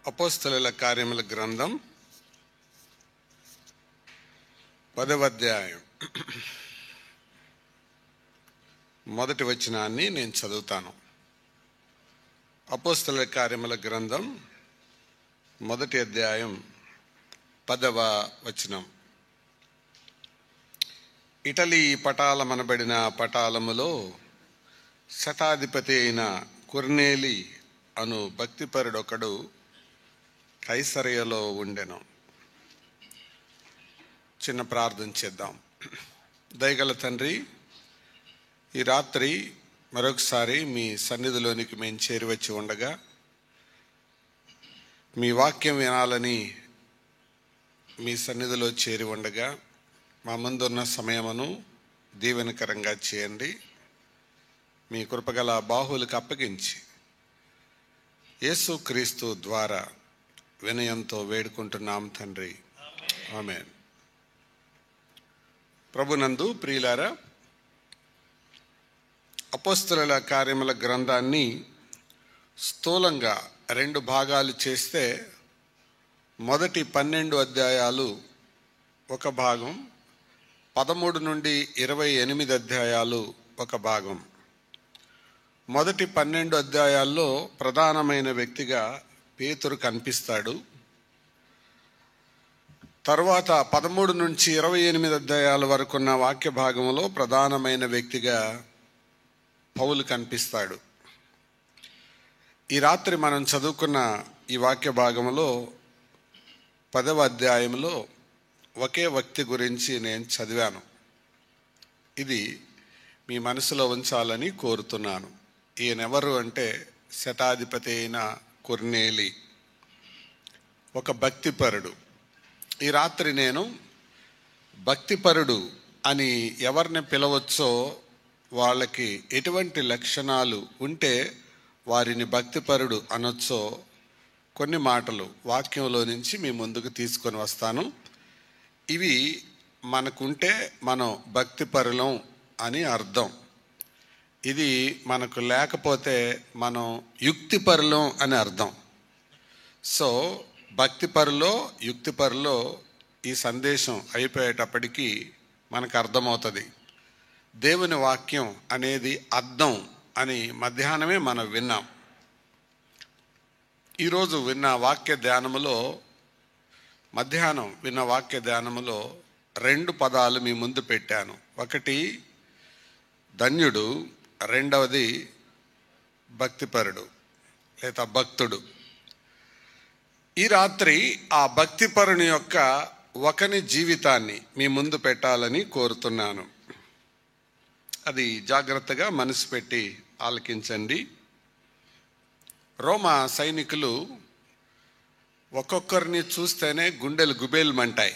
అపోస్తలుల కార్యముల గ్రంథం 10వ అధ్యాయం మొదటి వచనాన్ని నేను చదువుతాను. అపోస్తలుల కార్యముల గ్రంథం మొదటి అధ్యాయం 10వ వచనం. ఇటలీ పటాలమనబడిన పటాలములో శతాధిపతి అయిన కొర్నేలి అను భక్తిపరుడొకడు కైసరయలో ఉండెను. చిన్న ప్రార్థన చేద్దాం. దయగల తండ్రి, ఈ రాత్రి మరొకసారి మీ సన్నిధిలోనికి మేము చేరివచ్చి ఉండగా మీ వాక్యం వినాలని మీ సన్నిధిలో చేరి ఉండగా మా ముందున్న సమయమును దీవెనకరంగా చేయండి. మీ కృపగల బాహువులకు అప్పగించి యేసుక్రీస్తు ద్వారా వినయంతో వేడుకుంటున్నాం తండ్రి, ఆమేన్. ప్రభునందు ప్రియులారా, అపోస్తలుల కార్యముల గ్రంథాన్ని స్థూలంగా 2 భాగాలు చేస్తే మొదటి 12 అధ్యాయాలు ఒక భాగం, 13 నుండి 28 అధ్యాయాలు ఒక భాగం. మొదటి 12 అధ్యాయాల్లో ప్రధానమైన వ్యక్తిగా పేతురు కనిపిస్తాడు. తర్వాత 13 నుంచి 28 అధ్యాయాల వరకు ఉన్న వాక్య భాగంలో ప్రధానమైన వ్యక్తిగా పౌలు కనిపిస్తాడు. ఈ రాత్రి మనం చదువుకున్న ఈ వాక్య భాగంలో 10వ అధ్యాయంలో ఒకే వ్యక్తి గురించి నేను చదివాను. ఇది మీ మనసులో ఉంచాలని కోరుతున్నాను. ఈయనెవరు అంటే శతాధిపతి అయిన కొర్నేలి, ఒక భక్తిపరుడు. ఈ రాత్రి నేను భక్తిపరుడు అని ఎవరిని పిలవచ్చో, వాళ్ళకి ఎటువంటి లక్షణాలు ఉంటే వారిని భక్తిపరుడు అనొచ్చో కొన్ని మాటలు వాక్యంలో నుంచి మీ ముందుకు తీసుకొని వస్తాను. ఇవి మనకుంటే మనం భక్తిపరులం అని అర్థం. ఇది మనకు లేకపోతే మనం యుక్తిపరులం అని అర్థం. సో భక్తిపరులో యుక్తిపరులో ఈ సందేశం అయిపోయేటప్పటికీ మనకు అర్థమవుతుంది. దేవుని వాక్యం అనేది అర్థం అని మధ్యాహ్నమే మనం విన్నాం. ఈరోజు మధ్యాహ్నం విన్న వాక్య ధ్యానములో 2 పదాలు మీ ముందు పెట్టాను. ఒకటి ధన్యుడు, రెండవది భక్తిపరుడు లేదా భక్తుడు. ఈ రాత్రి ఆ భక్తిపరుని యొక్క ఒకని జీవితాన్ని మీ ముందు పెట్టాలని కోరుతున్నాను. అది జాగ్రత్తగా మనసు పెట్టి ఆలకించండి. రోమా సైనికులు ఒక్కొక్కరిని చూస్తేనే గుండెలు గుబేల్మంటాయి.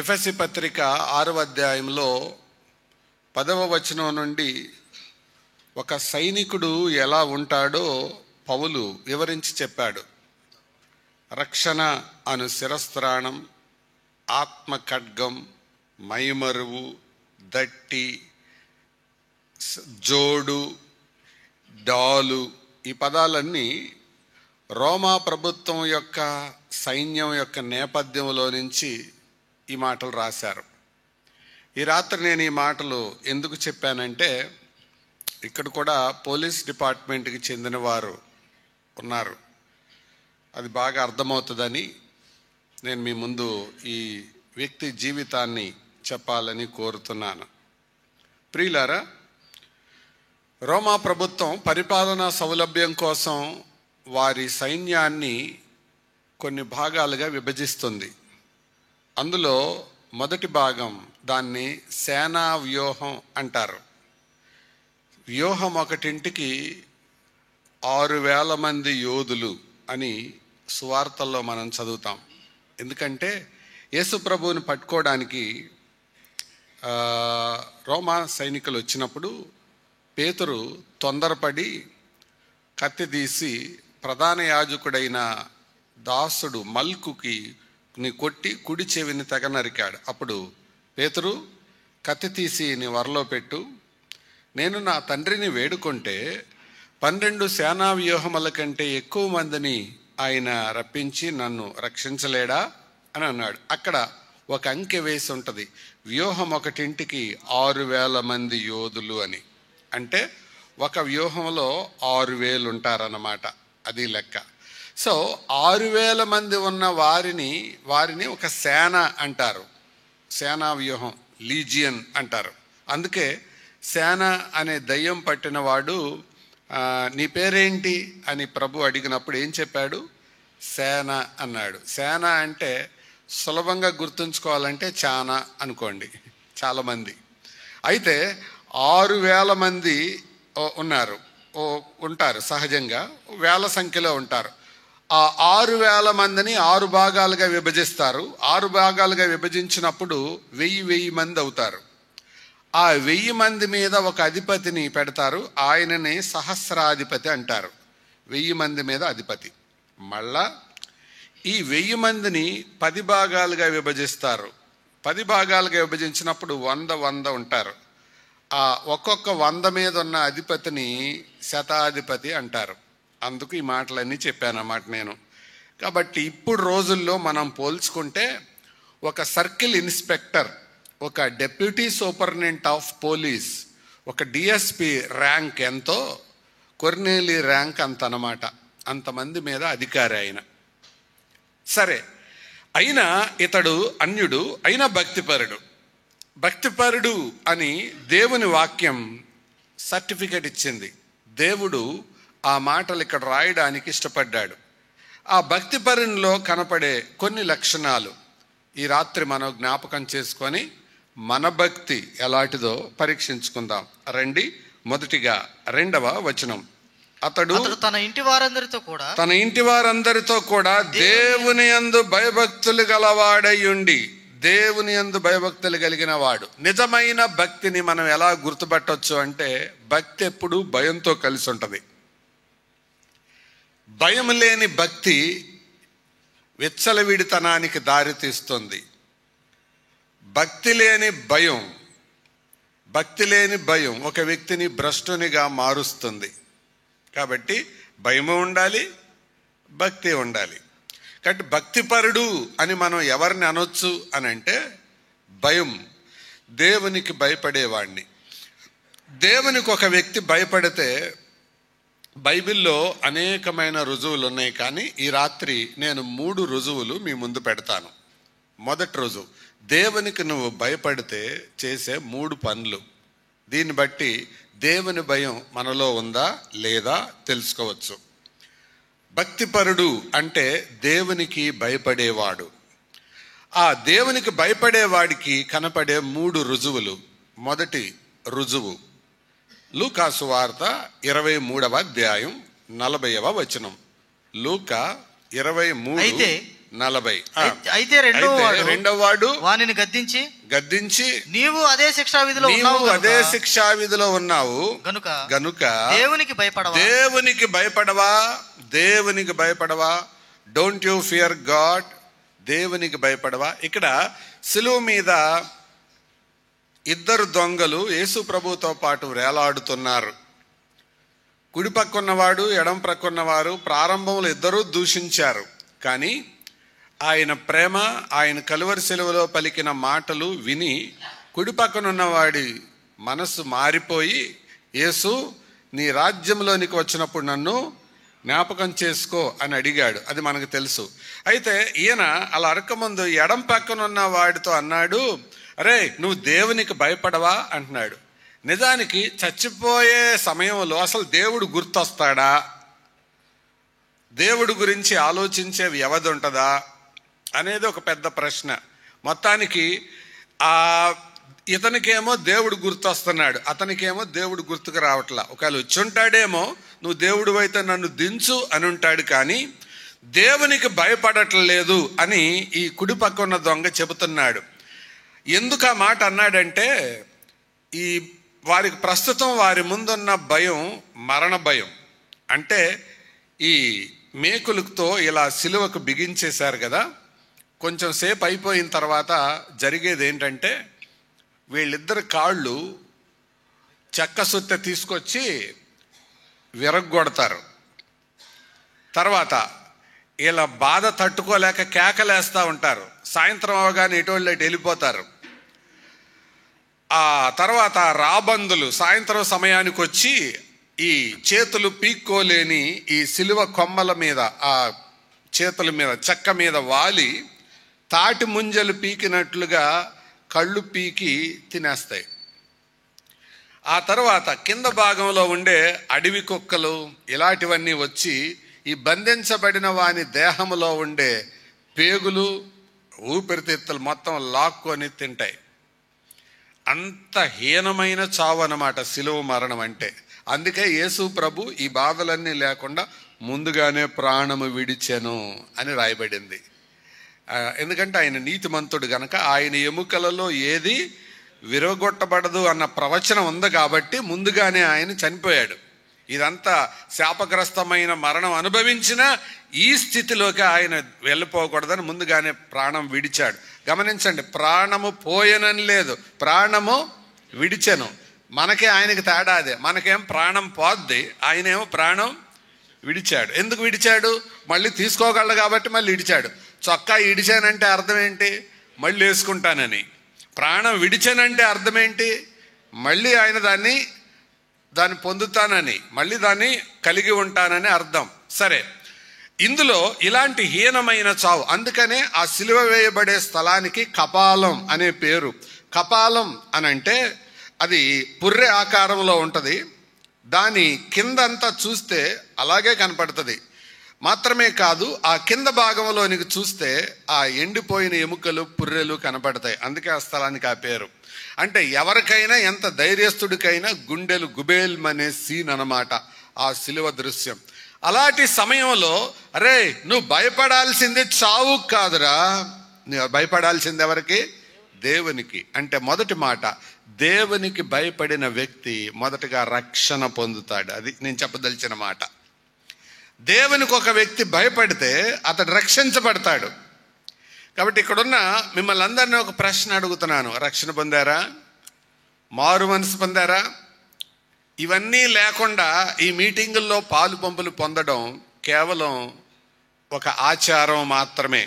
ఎఫెసీ పత్రిక 6వ అధ్యాయంలో 10వ వచనం నుండి ఒక సైనికుడు ఎలా ఉంటాడో పౌలు వివరించి చెప్పాడు. రక్షణ అను శిరస్త్రాణం, ఆత్మ ఖడ్గం, మైమరువు, దట్టి, జోడు, డాలు, ఈ పదాలన్నీ రోమా ప్రభుత్వం యొక్క సైన్యం యొక్క నేపథ్యంలో నుంచి ఈ మాటలు రాశారు. ఈ రాత్రి నేను ఈ మాటలు ఎందుకు చెప్పానంటే, ఇక్కడ కూడా పోలీస్ డిపార్ట్మెంట్కి చెందిన వారు ఉన్నారు. అది బాగా అర్థమవుతుందని నేను మీ ముందు ఈ వ్యక్తి జీవితాన్ని చెప్పాలని కోరుతున్నాను. ప్రియులారా, రోమా ప్రభుత్వం పరిపాలనా సౌలభ్యం కోసం వారి సైన్యాన్ని కొన్ని భాగాలుగా విభజిస్తుంది. అందులో మొదటి భాగం, దాన్ని సేనా వ్యూహం అంటారు. వ్యూహం ఒకటింటికి 6,000 మంది యోధులు అని సువార్తల్లో మనం చదువుతాం. ఎందుకంటే యేసు ప్రభువుని పట్టుకోవడానికి రోమా సైనికులు వచ్చినప్పుడు పేతురు తొందరపడి కత్తి తీసి ప్రధాన యాజకుడైన దాసుడు మల్కుకి కొట్టి కుడి చెవిని తెగ నరికాడు. అప్పుడు పేతురు, కత్తి తీసి నీ వరలో పెట్టు, నేను నా తండ్రిని వేడుకుంటే 12 సేనా వ్యూహముల కంటే ఎక్కువ మందిని ఆయన రప్పించి నన్ను రక్షించలేడా అని అన్నాడు. అక్కడ ఒక అంకె వేసి ఉంటుంది, వ్యూహం ఒకటింటికి 6,000 మంది యోధులు అని. అంటే ఒక వ్యూహంలో 6,000 ఉంటారన్నమాట, అది లెక్క. సో 6,000 మంది ఉన్న వారిని ఒక సేన అంటారు, సేనా వ్యూహం, లీజియన్ అంటారు. అందుకే సేన అనే దయ్యం పట్టిన వాడు నీ పేరేంటి అని ప్రభు అడిగినప్పుడు ఏం చెప్పాడు? సేన అన్నాడు. సేన అంటే సులభంగా గుర్తుంచుకోవాలంటే చాలా అనుకోండి, చాలామంది. అయితే 6,000 మంది ఉంటారు, సహజంగా వేల సంఖ్యలో ఉంటారు. ఆ 6,000 మందిని 6 భాగాలుగా విభజిస్తారు. 6 భాగాలుగా విభజించినప్పుడు 1000 మంది అవుతారు. ఆ 1000 మంది మీద ఒక అధిపతిని పెడతారు, ఆయనని సహస్రాధిపతి అంటారు. 1000 మంది మీద అధిపతి. మళ్ళా ఈ 1000 మందిని 10 భాగాలుగా విభజిస్తారు. 10 భాగాలుగా విభజించినప్పుడు 100 ఉంటారు. ఆ ఒక్కొక్క 100 మీద ఉన్న అధిపతిని శతాధిపతి అంటారు. అందుకు ఈ మాటలన్నీ చెప్పానన్నమాట నేను. కాబట్టి ఇప్పుడు రోజుల్లో మనం పోల్చుకుంటే ఒక సర్కిల్ ఇన్స్పెక్టర్, ఒక డెప్యూటీ సూపరింటెండెంట్ ఆఫ్ పోలీస్, ఒక డిఎస్పి ర్యాంక్ ఎంతో కొర్నేలి ర్యాంక్ అంత అన్నమాట. అంతమంది మీద అధికారి ఆయన. సరే, అయినా ఇతడు అన్యుడు, అయినా భక్తిపరుడు. భక్తిపరుడు అని దేవుని వాక్యం సర్టిఫికెట్ ఇచ్చింది. దేవుడు ఆ మాటలు ఇక్కడ రాయడానికి ఇష్టపడ్డాడు. ఆ భక్తిపరునిలో కనపడే కొన్ని లక్షణాలు ఈ రాత్రి మనం జ్ఞాపకం చేసుకొని మన భక్తి ఎలాంటిదో పరీక్షించుకుందాం రండి. మొదటిగా 2వ వచనం, అతడు తన ఇంటి వారందరితో కూడా దేవుని యందు భయభక్తులు గలవాడయుండి, దేవుని యందు భయభక్తులు కలిగిన వాడు. నిజమైన భక్తిని మనం ఎలా గుర్తుపట్టవచ్చు అంటే, భక్తి ఎప్పుడు భయంతో కలిసి ఉంటుంది. భయం లేని భక్తి విచ్చలవిడితనానికి దారితీస్తుంది. భక్తి లేని భయం ఒక వ్యక్తిని భ్రష్టునిగా మారుస్తుంది. కాబట్టి భయము ఉండాలి, భక్తి ఉండాలి. కాబట్టి భక్తిపరుడు అని మనం ఎవరిని అనొచ్చు అని అంటే, భయం, దేవునికి భయపడేవాడిని. దేవునికి ఒక వ్యక్తి భయపడితే బైబిల్లో అనేకమైన రుజువులు ఉన్నాయి, కానీ ఈ రాత్రి నేను 3 రుజువులు మీ ముందు పెడతాను. మొదటి రుజువు, దేవునికి నువ్వు భయపడితే చేసే 3 పనులు. దీన్ని బట్టి దేవుని భయం మనలో ఉందా లేదా తెలుసుకోవచ్చు. భక్తిపరుడు అంటే దేవునికి భయపడేవాడు. ఆ దేవునికి భయపడేవాడికి కనపడే 3 రుజువులు. మొదటి రుజువు లూకా సువార్త 23వ అధ్యాయం 40వ వచనం. లూకా 23:40. అయితే రెండవ వాడు వానిని గద్దించి నీవు అదే శిక్షా విధిలో ఉన్నావు గనుక దేవునికి భయపడవా. డోంట్ యు ఫియర్ గాడ్, దేవునికి భయపడవా. ఇక్కడ సిలువ మీద 2 దొంగలు యేసు ప్రభుతో పాటు వేలాడుతున్నారు. కుడి పక్కన్నవాడు, ఎడం ప్రక్కన్నవారు. ప్రారంభంలో 2 దూషించారు, కానీ ఆయన ప్రేమ, ఆయన కలువరి సిలువలో పలికిన మాటలు విని కుడి పక్కనున్నవాడి మనసు మారిపోయి, యేసు నీ రాజ్యంలోనికి వచ్చినప్పుడు నన్ను జ్ఞాపకం చేసుకో అని అడిగాడు. అది మనకు తెలుసు. అయితే ఈయన అలా అడగకముందు ఎడం పక్కనున్న వాడితో అన్నాడు, అరే నువ్వు దేవునికి భయపడవా అంటున్నాడు. నిజానికి చచ్చిపోయే సమయంలో అసలు దేవుడు గుర్తొస్తాడా? దేవుడు గురించి ఆలోచించే వ్యవధి ఉంటుందా అనేది ఒక పెద్ద ప్రశ్న. మొత్తానికి ఇతనికేమో దేవుడు గుర్తొస్తున్నాడు, అతనికేమో దేవుడు గుర్తుకు రావట్లా. ఒకవేళ వచ్చుంటాడేమో, నువ్వు దేవుడు అయితే నన్ను దించు అని ఉంటాడు, కానీ దేవునికి భయపడట్లేదు అని ఈ కుడి పక్క ఉన్న దొంగ చెబుతున్నాడు. ఎందుకు ఆ మాట అన్నాడంటే, ఈ వారికి ప్రస్తుతం వారి ముందున్న భయం మరణ భయం. అంటే ఈ మేకులతో ఇలా సిలువకు బిగించేశారు కదా, కొంచెం సేపు అయిపోయిన తర్వాత జరిగేది ఏంటంటే, వీళ్ళిద్దరు కాళ్ళు చెక్క సుత్తె తీసుకొచ్చి విరగ్గొడతారు. తర్వాత వీళ్ళ బాధ తట్టుకోలేక కేకలేస్తూ ఉంటారు. సాయంత్రం అవగానే ఇటోళ్ళు ఇటు వెళ్ళిపోతారు. ఆ తర్వాత రాబందులు సాయంత్రం సమయానికి వచ్చి ఈ చేతులు పీక్కోలేని ఈ సిలువ కొమ్మల మీద, ఆ చేతుల మీద చెక్క మీద వాలి తాటి ముంజలు పీకినట్లుగా కళ్ళు పీకి తినేస్తాయి. ఆ తర్వాత కింద భాగంలో ఉండే అడవి కుక్కలు ఇలాంటివన్నీ వచ్చి ఈ బంధించబడిన వాని దేహములో ఉండే పేగులు, ఊపిరితిత్తులు మొత్తం లాక్కొని తింటాయి. అంత హీనమైన చావు అన్నమాట సిలువ మరణం అంటే. అందుకే యేసు ప్రభు ఈ బాధలన్నీ లేకుండా ముందుగానే ప్రాణము విడిచెను అని రాయబడింది. ఎందుకంటే ఆయన నీతిమంతుడు గనక ఆయన ఎముకలలో ఏది విరగొట్టబడదు అన్న ప్రవచనం ఉంది కాబట్టి ముందుగానే ఆయన చనిపోయాడు. ఇదంతా శాపగ్రస్తమైన మరణం అనుభవించిన ఈ స్థితిలోకి ఆయన వెళ్ళిపోకూడదని ముందుగానే ప్రాణం విడిచాడు. గమనించండి, ప్రాణము పోయనని లేదు, ప్రాణము విడిచెను. మనకే ఆయనకి తేడా అదే. మనకేం ప్రాణం పోద్ది, ఆయనేమో ప్రాణం విడిచాడు. ఎందుకు విడిచాడు? మళ్ళీ తీసుకోగలడు కాబట్టి మళ్ళీ విడిచాడు. చొక్కా ఇడిచానంటే అర్థం ఏంటి? మళ్ళీ వేసుకుంటానని. ప్రాణం విడిచానంటే అర్థం ఏంటి? మళ్ళీ ఆయన దాన్ని పొందుతానని, మళ్ళీ దాన్ని కలిగి ఉంటానని అర్థం. సరే, ఇందులో ఇలాంటి హీనమైన చావు. అందుకనే ఆ సిలువ వేయబడే స్థలానికి కపాలం అనే పేరు. కపాలం అనంటే అది పుర్రె ఆకారంలో ఉంటుంది. దాని కిందంతా చూస్తే అలాగే కనపడుతుంది. మాత్రమే కాదు, ఆ కింద భాగంలోనికి చూస్తే ఆ ఎండిపోయిన ఎముకలు, పుర్రెలు కనపడతాయి. అందుకే ఆ స్థలానికి ఆ పేరు. అంటే ఎవరికైనా, ఎంత ధైర్యస్తుడికైనా గుండెలు గుబేల్మనే సీన్ అన్నమాట ఆ సిలువ దృశ్యం. అలాంటి సమయంలో అరే నువ్వు భయపడాల్సింది చావు కాదురా, నువ్వు భయపడాల్సింది ఎవరికి? దేవునికి. అంటే మొదటి మాట, దేవునికి భయపడిన వ్యక్తి మొదటగా రక్షణ పొందుతాడు. అది నేను చెప్పదలిచిన మాట. దేవునికి ఒక వ్యక్తి భయపడితే అతడు రక్షించబడతాడు. కాబట్టి ఇక్కడున్న మిమ్మల్ని అందరినీ ఒక ప్రశ్న అడుగుతున్నాను. రక్షణ పొందారా? మారు మనసు పొందారా? ఇవన్నీ లేకుండా ఈ మీటింగుల్లో పాలు పంపులు పొందడం కేవలం ఒక ఆచారం మాత్రమే.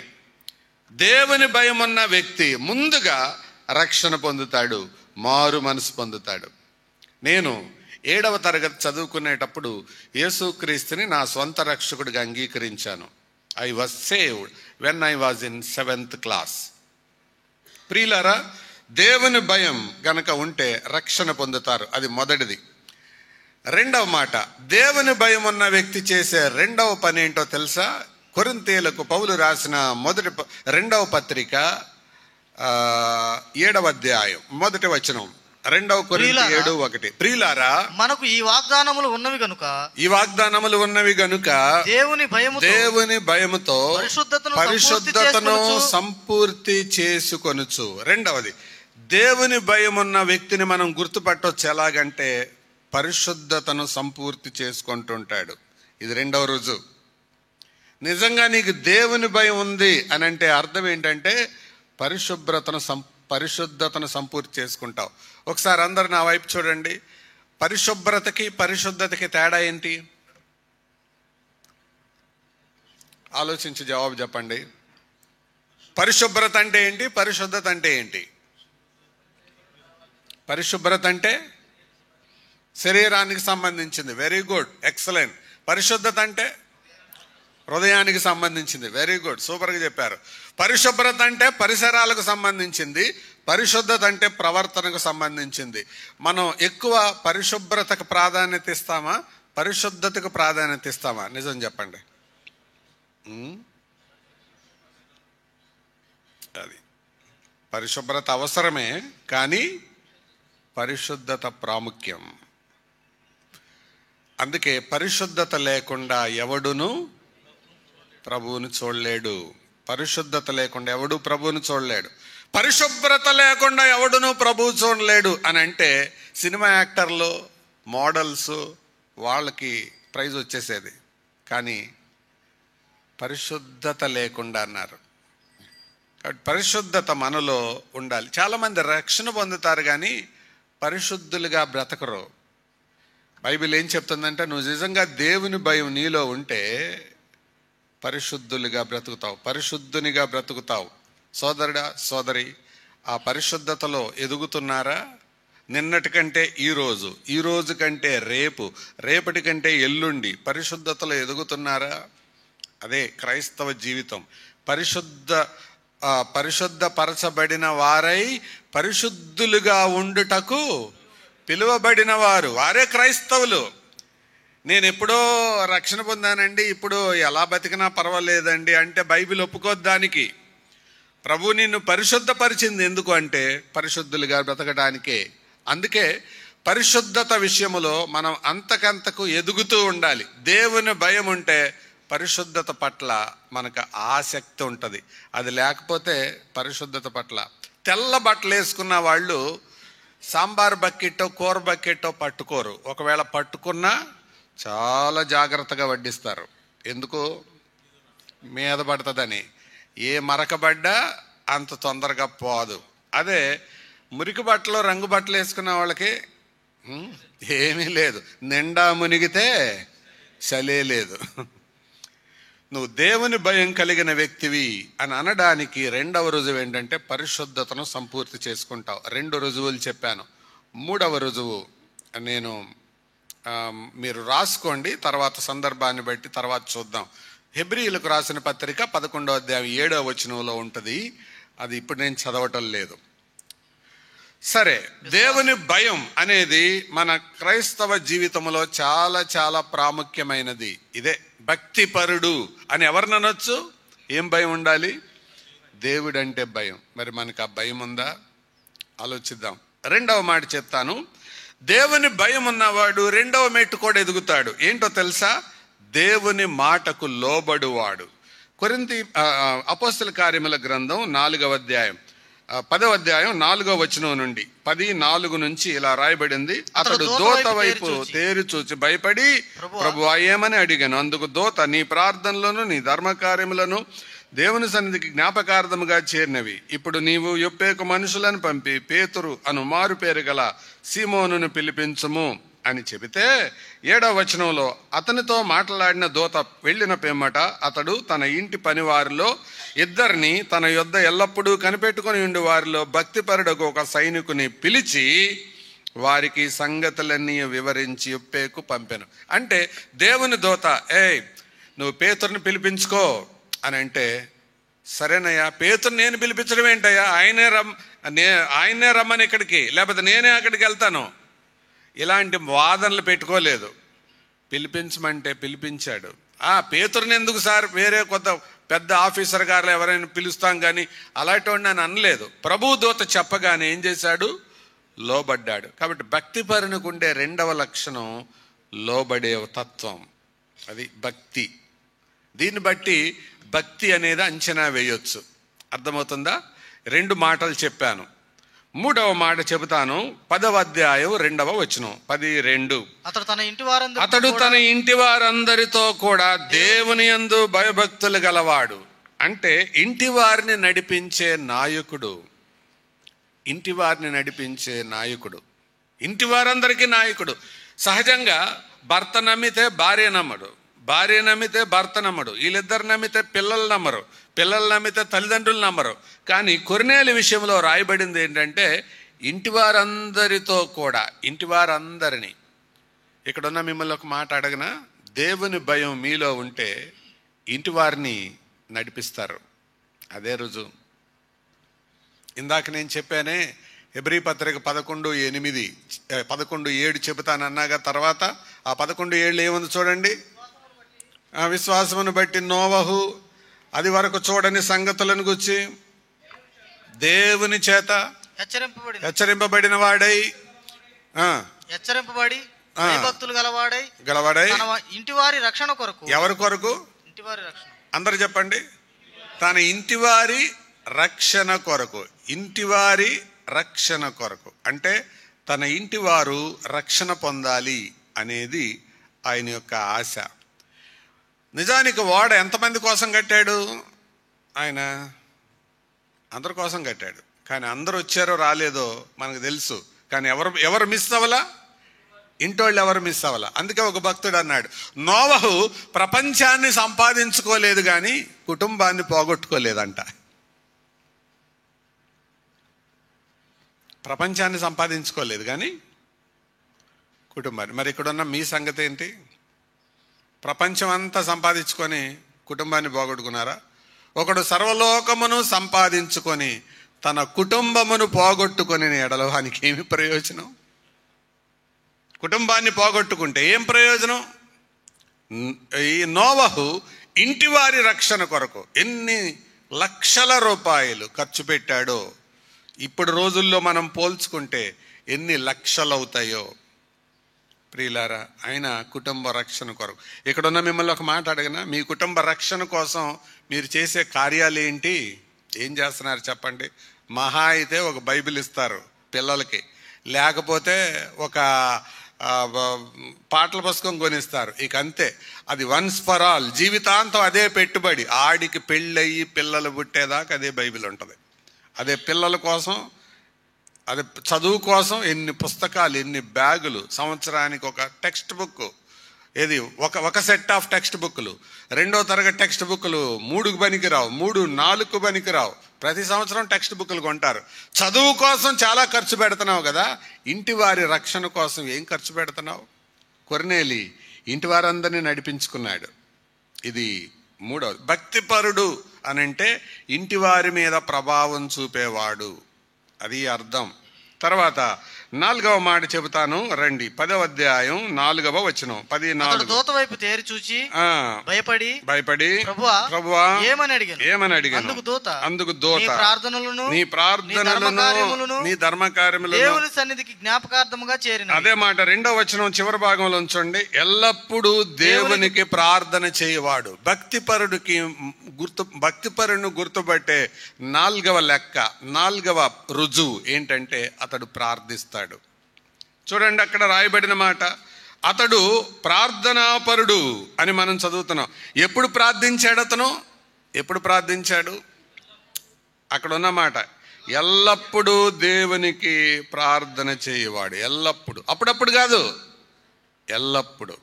దేవుని భయం ఉన్న వ్యక్తి ముందుగా రక్షణ పొందుతాడు, మారు మనసు పొందుతాడు. నేను 7వ తరగతి చదువుకునేటప్పుడు యేసుక్రీస్తుని నా సొంత రక్షకుడిగా అంగీకరించాను. I was saved when I was in 7th class. ప్రియులారా, దేవుని భయం గనక ఉంటే రక్షణ పొందుతారు. అది మొదటిది. రెండవ మాట, దేవుని భయం ఉన్న వ్యక్తి చేసే రెండవ పని ఏంటో తెలుసా? కొరింథీయులకు పౌలు రాసిన 2వ పత్రిక 7వ అధ్యాయం 1వ వచనం. 2 కొరింథీ 7:1. ప్రియులారా, మనకు ఈ వాగ్దానములు ఉన్నవి గనుక దేవుని భయముతో పరిశుద్ధతను సంపూర్తి చేసుకొనుచు. రెండవది, దేవుని భయమున్న వ్యక్తిని మనం గుర్తుపట్టవచ్చు ఎలాగంటే పరిశుద్ధతను సంపూర్తి చేసుకుంటుంటాడు. ఇది 2వ రుజువు. నిజంగా నీకు దేవుని భయం ఉంది అని అంటే అర్థం ఏంటంటే పరిశుద్ధతను సంపూర్తి చేసుకుంటావు. ఒకసారి అందరు నా వైపు చూడండి. పరిశుభ్రతకి పరిశుద్ధతకి తేడా ఏంటి? ఆలోచించి జవాబు చెప్పండి. పరిశుభ్రత అంటే ఏంటి? పరిశుద్ధత అంటే ఏంటి? పరిశుభ్రత అంటే శరీరానికి సంబంధించింది. Very good, excellent. పరిశుద్ధత అంటే హృదయానికి సంబంధించింది. వెరీ గుడ్, సూపర్గా చెప్పారు. పరిశుభ్రత అంటే పరిసరాలకు సంబంధించింది, పరిశుద్ధత అంటే ప్రవర్తనకు సంబంధించింది. మనం ఎక్కువ పరిశుభ్రతకు ప్రాధాన్యత ఇస్తామా, పరిశుద్ధతకు ప్రాధాన్యత ఇస్తామా? నిజం చెప్పండి. అది పరిశుభ్రత అవసరమే, కానీ పరిశుద్ధత ప్రాముఖ్యం. అందుకే పరిశుద్ధత లేకుండా ఎవడును ప్రభువుని చూడలేడు. పరిశుద్ధత లేకుండా ఎవడు ప్రభువుని చూడలేడు. పరిశుభ్రత లేకుండా ఎవడును ప్రభువు చూడలేడు అని అంటే సినిమా యాక్టర్లు, మోడల్స్ వాళ్ళకి ప్రైజ్ వచ్చేసేది. కానీ పరిశుద్ధత లేకుండా అన్నారు. కాబట్టి పరిశుద్ధత మనలో ఉండాలి. చాలామంది రక్షణ పొందుతారు కానీ పరిశుద్ధులుగా బ్రతకరు. బైబిల్ ఏం చెప్తుందంటే, నువ్వు నిజంగా దేవుని భయం నీలో ఉంటే పరిశుద్ధులుగా బ్రతుకుతావు, పరిశుద్ధునిగా బ్రతుకుతావు. సోదరుడా, సోదరి, ఆ పరిశుద్ధతలో ఎదుగుతున్నారా? నిన్నటి కంటే ఈరోజు, ఈరోజు కంటే రేపు, రేపటి కంటే ఎల్లుండి పరిశుద్ధతలో ఎదుగుతున్నారా? అదే క్రైస్తవ జీవితం. పరిశుద్ధపరచబడిన వారై పరిశుద్ధులుగా ఉండుటకు పిలువబడిన వారు వారే క్రైస్తవులు. నేను ఎప్పుడో రక్షణ పొందానండి, ఇప్పుడు ఎలా బతికినా పర్వాలేదండి అంటే బైబిల్ ఒప్పుకోద్దానికి. ప్రభు నిన్ను పరిశుద్ధపరిచింది ఎందుకు అంటే పరిశుద్ధులుగా బ్రతకడానికే. అందుకే పరిశుద్ధత విషయములో మనం అంతకంతకు ఎదుగుతూ ఉండాలి. దేవుని భయం ఉంటే పరిశుద్ధత పట్ల మనకు ఆసక్తి ఉంటుంది. అది లేకపోతే పరిశుద్ధత పట్ల, తెల్ల బట్టలు వేసుకున్న వాళ్ళు సాంబార్ బకెట్టో కూర బకెట్టో పట్టుకోరు. ఒకవేళ పట్టుకున్నా చాలా జాగ్రత్తగా వడ్డిస్తారు. ఎందుకు? మీద పడుతుందని. ఏ మరకబడ్డా అంత తొందరగా పోదు. అదే మురికి బట్టలు రంగు బట్టలు వేసుకున్న వాళ్ళకి ఏమీ లేదు, నిండా మునిగితే చలే లేదు. నువ్వు దేవుని భయం కలిగిన వ్యక్తివి అని అనడానికి రెండవ రుజువు ఏంటంటే పరిశుద్ధతను సంపూర్తి చేసుకుంటావు. 2 రుజువులు చెప్పాను. 3వ రుజువు నేను మీరు రాసుకోండి, తర్వాత సందర్భాన్ని బట్టి తర్వాత చూద్దాం. హెబ్రీయులకు రాసిన పత్రిక 11వ అధ్యాయం 7వ వచనంలో ఉంటుంది. అది ఇప్పుడు నేను చదవటం లేదు. సరే, దేవుని భయం అనేది మన క్రైస్తవ జీవితంలో చాలా చాలా ప్రాముఖ్యమైనది. ఇదే భక్తిపరుడు అని ఎవరిని అనొచ్చు? ఏం భయం ఉండాలి? దేవుడంటే భయం. మరి మనకు ఆ భయం ఉందా? ఆలోచిద్దాం. 2వ మాట చెప్తాను. దేవుని భయం ఉన్నవాడు 2వ మెట్టు కూడా ఎదుగుతాడు. ఏంటో తెలుసా? దేవుని మాటకు లోబడువాడు. కొరింథీ అపోస్తల కార్యముల గ్రంథం 4వ అధ్యాయం 10వ అధ్యాయం 4వ వచనం నుండి 10:4 నుంచి ఇలా రాయబడింది. అతడు దూత వైపు తేరి చూచి భయపడి ప్రభువా ఏమని అడిగాను. అందుకు దూత, నీ ప్రార్థనలను నీ ధర్మకార్యములను దేవుని సన్నిధికి జ్ఞాపకార్థముగా చేరినవి. ఇప్పుడు నీవు యొప్పేకు మనుషులను పంపి పేతురు అను మారు పేరు గల సీమోనును పిలిపించుము అని చెబితే 7వ వచనంలో అతనితో మాట్లాడిన దూత వెళ్ళిన పిమ్మట అతడు తన ఇంటి పనివారిలో 2 తన యొద్ద ఎల్లప్పుడూ కనిపెట్టుకుని ఉండి వారిలో భక్తిపరుడకు ఒక సైనికుని పిలిచి వారికి సంగతులన్నీ వివరించి యొప్పేకు పంపెను. అంటే దేవుని దూత, నువ్వు పేతురుని పిలిపించుకో అని అంటే, సరేనయ్యా, పేతురు నేను పిలిపించడం ఏంటయ్యా, ఆయనే రమ్మని ఇక్కడికి, లేకపోతే నేనే అక్కడికి వెళ్తాను, ఇలాంటి వాదనలు పెట్టుకోలేదు. పిలిపించమంటే పిలిపించాడు. పేతురుని ఎందుకు సార్, వేరే కొత్త పెద్ద ఆఫీసర్ గారు ఎవరైనా పిలుస్తాం కానీ అలాంటి వాడిని అని అనలేదు. ప్రభు దూత చెప్పగానే ఏం చేశాడు? లోబడ్డాడు. కాబట్టి భక్తిపరునికి ఉండే 2వ లక్షణం లోబడే తత్వం. అది భక్తి. దీన్ని బట్టి భక్తి అనేది అంచనా వేయొచ్చు. అర్థమవుతుందా? 2 మాటలు చెప్పాను. 3వ మాట చెబుతాను. 10వ అధ్యాయం 2వ వచనం 10:2. అతడు తన ఇంటి వారందరితో కూడా దేవుని యందు భయభక్తులు గలవాడు. అంటే ఇంటి వారిని నడిపించే నాయకుడు. ఇంటి వారిని నడిపించే నాయకుడు, ఇంటి వారందరికీ నాయకుడు. సహజంగా భర్త నమ్మితే భార్య నమ్మడు, భార్య నమ్మితే భర్త నమ్మడు, వీళ్ళిద్దరు నమ్మితే పిల్లలు నమ్మరు, పిల్లలు నమ్మితే తల్లిదండ్రులు నమ్మరు. కానీ కొర్నేలి విషయంలో రాయబడింది ఏంటంటే ఇంటి వారందరితో కూడా, ఇంటి వారందరినీ. ఇక్కడున్న మిమ్మల్ని ఒక మాట అడగనా? దేవుని భయం మీలో ఉంటే ఇంటి వారిని నడిపిస్తారు. అదే రుజువు. ఇందాక నేను చెప్పానే, హెబ్రీ పత్రిక 11:8 11:7 చెబుతానన్నాగా. తర్వాత ఆ 11:7 ఏముంది చూడండి. విశ్వాసమును బట్టి నోవహు అది వరకు చూడని సంగతులను గురించి దేవుని చేత హెచ్చరింపబడిన వాడై భక్తులు గలవాడై ఇంటి వారి రక్షణ కొరకు. ఎవరి కొరకు? ఇంటి వారి రక్షణ. అందరూ చెప్పండి. తన ఇంటి వారి రక్షణ కొరకు. ఇంటి వారి రక్షణ కొరకు అంటే తన ఇంటి వారు రక్షణ పొందాలి అనేది ఆయన యొక్క ఆశ. నిజానికి ఓడ ఎంతమంది కోసం కట్టాడు? ఆయన అందరి కోసం కట్టాడు. కానీ అందరూ వచ్చారో రాలేదో మనకు తెలుసు. కానీ ఎవరు మిస్ అవ్వలా? ఇంటోళ్ళు ఎవరు మిస్ అవ్వాల. అందుకే ఒక భక్తుడు అన్నాడు, నోవహు ప్రపంచాన్ని సంపాదించుకోలేదు కానీ కుటుంబాన్ని పోగొట్టుకోలేదంట. ప్రపంచాన్ని సంపాదించుకోలేదు కానీ కుటుంబాన్ని. మరి ఇక్కడున్న మీ సంగతి ఏంటి? ప్రపంచం అంతా సంపాదించుకొని కుటుంబాన్ని పోగొట్టుకున్నారా? ఒకడు సర్వలోకమును సంపాదించుకొని తన కుటుంబమును పోగొట్టుకొని ఎడల వానికి ఏమి ప్రయోజనం? కుటుంబాన్ని పోగొట్టుకుంటే ఏం ప్రయోజనం? ఈ నోవహు ఇంటివారి రక్షణ కొరకు ఎన్ని లక్షల రూపాయలు ఖర్చు పెట్టాడో ఇప్పుడు రోజుల్లో మనం పోల్చుకుంటే ఎన్ని లక్షలు అవుతాయో. ప్రియులారా, ఆయన కుటుంబ రక్షణ కొరకు. ఇక్కడున్న మిమ్మల్ని ఒక మాట అడిగినా, మీ కుటుంబ రక్షణ కోసం మీరు చేసే కార్యాలు ఏంటి? ఏం చేస్తున్నారు చెప్పండి? మహా అయితే ఒక బైబిల్ ఇస్తారు పిల్లలకి, లేకపోతే ఒక పాటల పుస్తకం కొనిస్తారు, ఇక అంతే. అది వన్స్ ఫర్ ఆల్, జీవితాంతం అదే పెట్టుబడి. ఆడికి పెళ్ళయి పిల్లలు పుట్టేదాకా అదే బైబిల్ ఉంటుంది. అదే పిల్లల కోసం, అదే చదువు కోసం ఎన్ని పుస్తకాలు, ఎన్ని బ్యాగులు, సంవత్సరానికి ఒక టెక్స్ట్ బుక్, ఏది ఒక సెట్ ఆఫ్ టెక్స్ట్ బుక్లు, 2వ తరగతి టెక్స్ట్ బుక్లు 3కు పనికి రావు, 3, 4కు పనికి రావు. ప్రతి సంవత్సరం టెక్స్ట్ బుక్లు కొంటారు. చదువు కోసం చాలా ఖర్చు పెడుతున్నావు కదా, ఇంటి వారి రక్షణ కోసం ఏం ఖర్చు పెడుతున్నావు? కొర్నేలి ఇంటి వారందరినీ నడిపించుకున్నాడు. ఇది 3వది. భక్తిపరుడు అనంటే ఇంటి వారి మీద ప్రభావం చూపేవాడు, అది అర్థం. తర్వాత 4వ మాట చెబుతాను రండి. 10వ అధ్యాయం 4వ వచనం. 14. దూత వైపు తేరి చూచి భయపడి ప్రభువా ఏమని అడిగాను. అందుకు దూత నీ ప్రార్థనలను నీ ధర్మకార్యములను దేవుని సన్నిధికి జ్ఞాపకార్థముగా చేరిన. అదే మాట 2వ వచనం చివరి భాగంలో ఉంచండి. ఎల్లప్పుడూ దేవునికి ప్రార్థన చేయవాడు. భక్తిపరుని గుర్తుపట్టే 4వ లెక్క, 4వ రుజువు ఏంటంటే అతడు ప్రార్థిస్తాడు. చూడండి, అక్కడ రాయబడిన మాట, అతడు ప్రార్థనాపరుడు అని మనం చదువుతున్నాం. ఎప్పుడు ప్రార్థించాడు అతను? ఎప్పుడు ప్రార్థించాడు? అక్కడ ఉన్న మాట, ఎల్లప్పుడూ దేవునికి ప్రార్థన చేయవాడు. ఎల్లప్పుడు, అప్పుడప్పుడు కాదు, ఎల్లప్పుడు.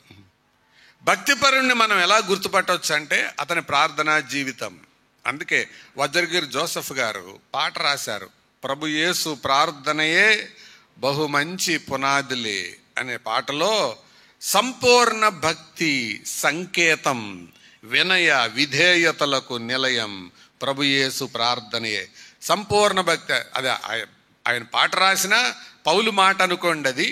భక్తిపరుణ్ణి మనం ఎలా గుర్తుపట్టవచ్చు అంటే అతని ప్రార్థనా జీవితం. అందుకే వజ్రగిరి జోసెఫ్ గారు పాట రాశారు, ప్రభు యేసు ప్రార్థనయే బహు మంచి పునాదులే అనే పాటలో సంపూర్ణ భక్తి సంకేతం, వినయ విధేయతలకు నిలయం ప్రభు యేసు ప్రార్థనయే. సంపూర్ణ భక్తి, అదే ఆయన పాట రాసిన పౌలు మాట అనుకోండి. అది